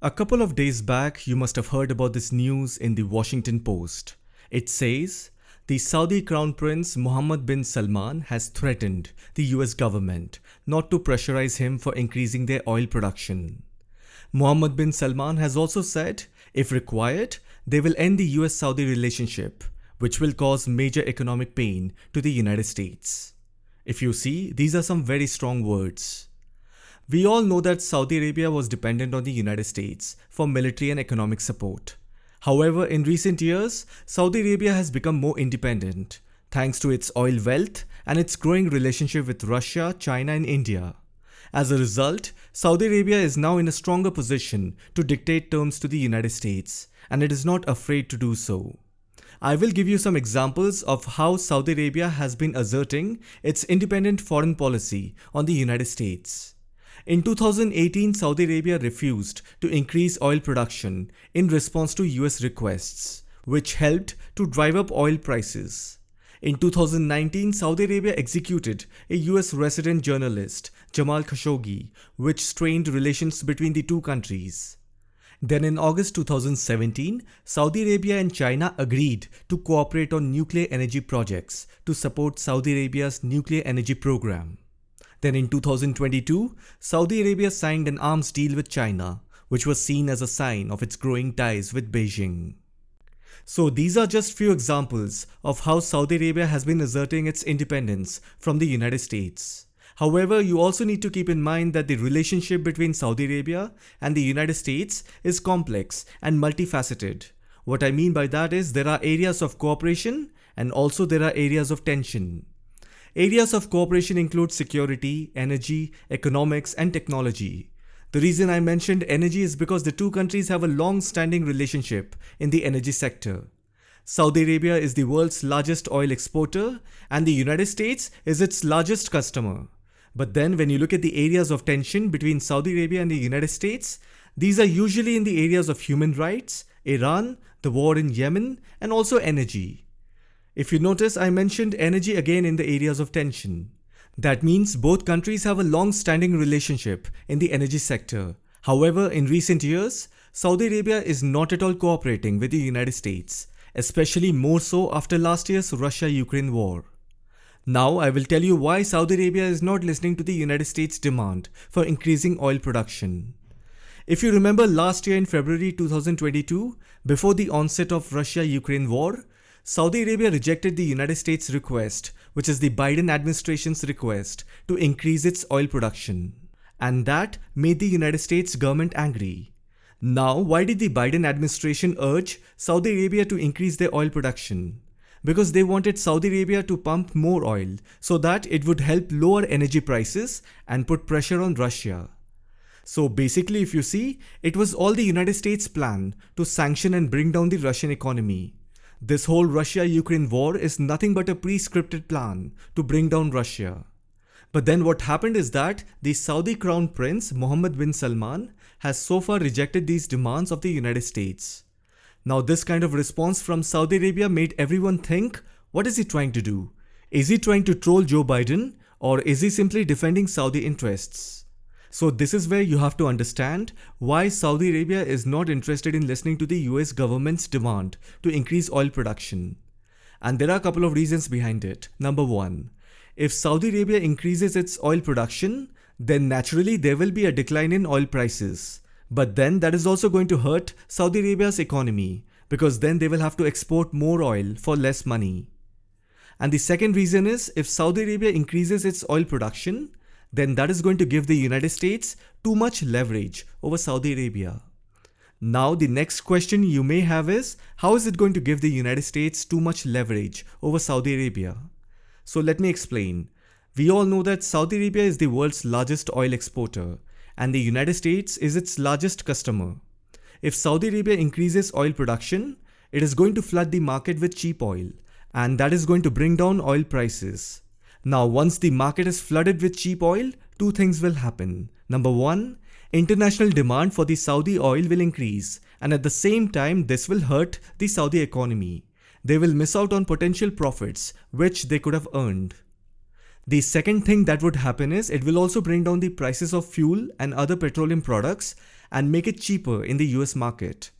A couple of days back, you must have heard about this news in the Washington Post. It says, the Saudi Crown Prince Mohammed Bin Salman has threatened the US government not to pressurize him for increasing their oil production. Mohammed Bin Salman has also said, if required, they will end the US-Saudi relationship, which will cause major economic pain to the United States. If you see, these are some very strong words. We all know that Saudi Arabia was dependent on the United States for military and economic support. However, in recent years, Saudi Arabia has become more independent, thanks to its oil wealth and its growing relationship with Russia, China and India. As a result, Saudi Arabia is now in a stronger position to dictate terms to the United States, and it is not afraid to do so. I will give you some examples of how Saudi Arabia has been asserting its independent foreign policy on the United States. In 2018, Saudi Arabia refused to increase oil production in response to US requests, which helped to drive up oil prices. In 2019, Saudi Arabia executed a US resident journalist, Jamal Khashoggi, which strained relations between the two countries. Then in August 2017, Saudi Arabia and China agreed to cooperate on nuclear energy projects to support Saudi Arabia's nuclear energy program. Then in 2022, Saudi Arabia signed an arms deal with China, which was seen as a sign of its growing ties with Beijing. So these are just few examples of how Saudi Arabia has been asserting its independence from the United States. However, you also need to keep in mind that the relationship between Saudi Arabia and the United States is complex and multifaceted. What I mean by that is there are areas of cooperation and also there are areas of tension. Areas of cooperation include security, energy, economics, and technology. The reason I mentioned energy is because the two countries have a long-standing relationship in the energy sector. Saudi Arabia is the world's largest oil exporter, and the United States is its largest customer. But then when you look at the areas of tension between Saudi Arabia and the United States, these are usually in the areas of human rights, Iran, the war in Yemen, and also energy. If you notice, I mentioned energy again in the areas of tension. That means both countries have a long-standing relationship in the energy sector. However, in recent years, Saudi Arabia is not at all cooperating with the United States, especially more so after last year's Russia-Ukraine war. Now, I will tell you why Saudi Arabia is not listening to the United States' demand for increasing oil production. If you remember last year in February 2022, before the onset of Russia-Ukraine war, Saudi Arabia rejected the United States' request, which is the Biden administration's request, to increase its oil production. And that made the United States government angry. Now, why did the Biden administration urge Saudi Arabia to increase their oil production? Because they wanted Saudi Arabia to pump more oil so that it would help lower energy prices and put pressure on Russia. So basically, if you see, it was all the United States' plan to sanction and bring down the Russian economy. This whole Russia-Ukraine war is nothing but a pre-scripted plan to bring down Russia. But then what happened is that the Saudi Crown Prince Mohammed Bin Salman has so far rejected these demands of the United States. Now this kind of response from Saudi Arabia made everyone think, what is he trying to do? Is he trying to troll Joe Biden, or is he simply defending Saudi interests? So this is where you have to understand why Saudi Arabia is not interested in listening to the US government's demand to increase oil production. And there are a couple of reasons behind it. Number one, if Saudi Arabia increases its oil production, then naturally there will be a decline in oil prices. But then that is also going to hurt Saudi Arabia's economy, because then they will have to export more oil for less money. And the second reason is, if Saudi Arabia increases its oil production, then that is going to give the United States too much leverage over Saudi Arabia. Now the next question you may have is, how is it going to give the United States too much leverage over Saudi Arabia? So let me explain. We all know that Saudi Arabia is the world's largest oil exporter, and the United States is its largest customer. If Saudi Arabia increases oil production, it is going to flood the market with cheap oil, and that is going to bring down oil prices. Now, once the market is flooded with cheap oil, two things will happen. Number one, international demand for the Saudi oil will increase, and at the same time, this will hurt the Saudi economy. They will miss out on potential profits, which they could have earned. The second thing that would happen is it will also bring down the prices of fuel and other petroleum products and make it cheaper in the US market.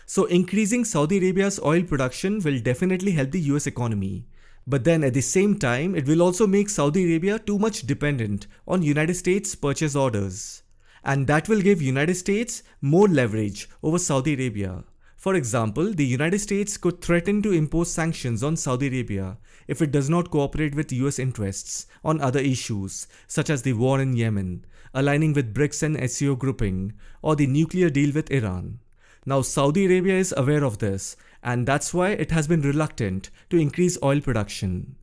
So increasing Saudi Arabia's oil production will definitely help the US economy. But then at the same time, it will also make Saudi Arabia too much dependent on United States purchase orders. And that will give United States more leverage over Saudi Arabia. For example, the United States could threaten to impose sanctions on Saudi Arabia if it does not cooperate with US interests on other issues such as the war in Yemen, aligning with BRICS and SCO grouping, or the nuclear deal with Iran. Now Saudi Arabia is aware of this, and that's why it has been reluctant to increase oil production.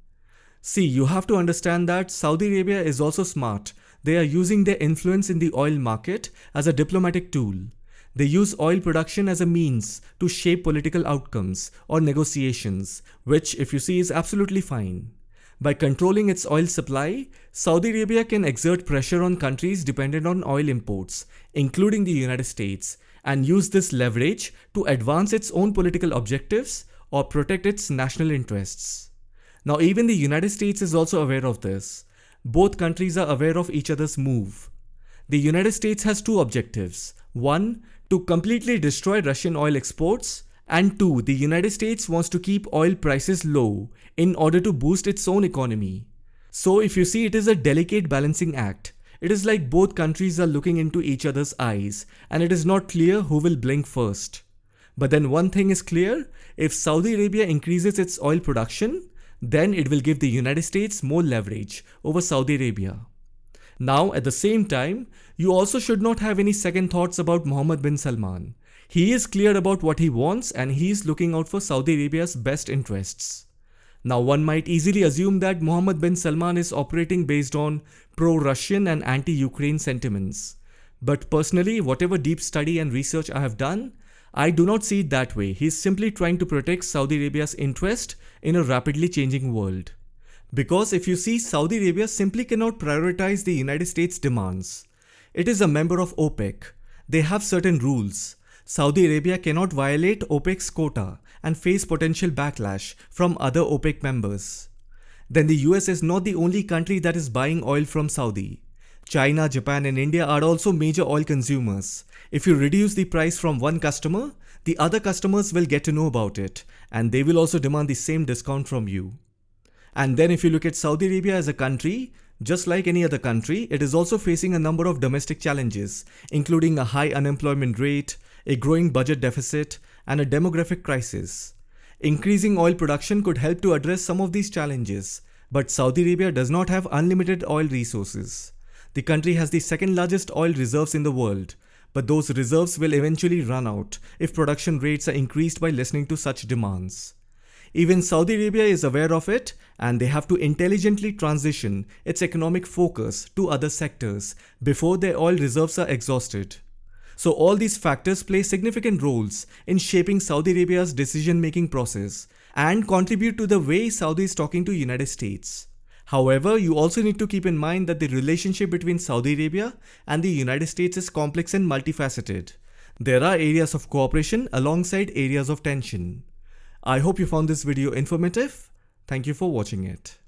See, you have to understand that Saudi Arabia is also smart. They are using their influence in the oil market as a diplomatic tool. They use oil production as a means to shape political outcomes or negotiations, which if you see is absolutely fine. By controlling its oil supply, Saudi Arabia can exert pressure on countries dependent on oil imports, including the United States, and use this leverage to advance its own political objectives or protect its national interests. Now even the United States is also aware of this. Both countries are aware of each other's move. The United States has two objectives. One, to completely destroy Russian oil exports, and two, the United States wants to keep oil prices low in order to boost its own economy. So if you see, it is a delicate balancing act. It is like both countries are looking into each other's eyes and it is not clear who will blink first. But then one thing is clear, if Saudi Arabia increases its oil production, then it will give the United States more leverage over Saudi Arabia. Now, at the same time, you also should not have any second thoughts about Mohammed Bin Salman. He is clear about what he wants and he is looking out for Saudi Arabia's best interests. Now, one might easily assume that Mohammed Bin Salman is operating based on pro-Russian and anti-Ukraine sentiments. But personally, whatever deep study and research I have done, I do not see it that way. He is simply trying to protect Saudi Arabia's interest in a rapidly changing world. Because if you see, Saudi Arabia simply cannot prioritize the United States' demands. It is a member of OPEC. They have certain rules. Saudi Arabia cannot violate OPEC's quota and face potential backlash from other OPEC members. Then the US is not the only country that is buying oil from Saudi. China, Japan and India are also major oil consumers. If you reduce the price from one customer, the other customers will get to know about it and they will also demand the same discount from you. And then if you look at Saudi Arabia as a country, just like any other country, it is also facing a number of domestic challenges, including a high unemployment rate, a growing budget deficit, and a demographic crisis. Increasing oil production could help to address some of these challenges, but Saudi Arabia does not have unlimited oil resources. The country has the second largest oil reserves in the world, but those reserves will eventually run out if production rates are increased by listening to such demands. Even Saudi Arabia is aware of it and they have to intelligently transition its economic focus to other sectors before their oil reserves are exhausted. So all these factors play significant roles in shaping Saudi Arabia's decision-making process and contribute to the way Saudi is talking to United States. However, you also need to keep in mind that the relationship between Saudi Arabia and the United States is complex and multifaceted. There are areas of cooperation alongside areas of tension. I hope you found this video informative. Thank you for watching it.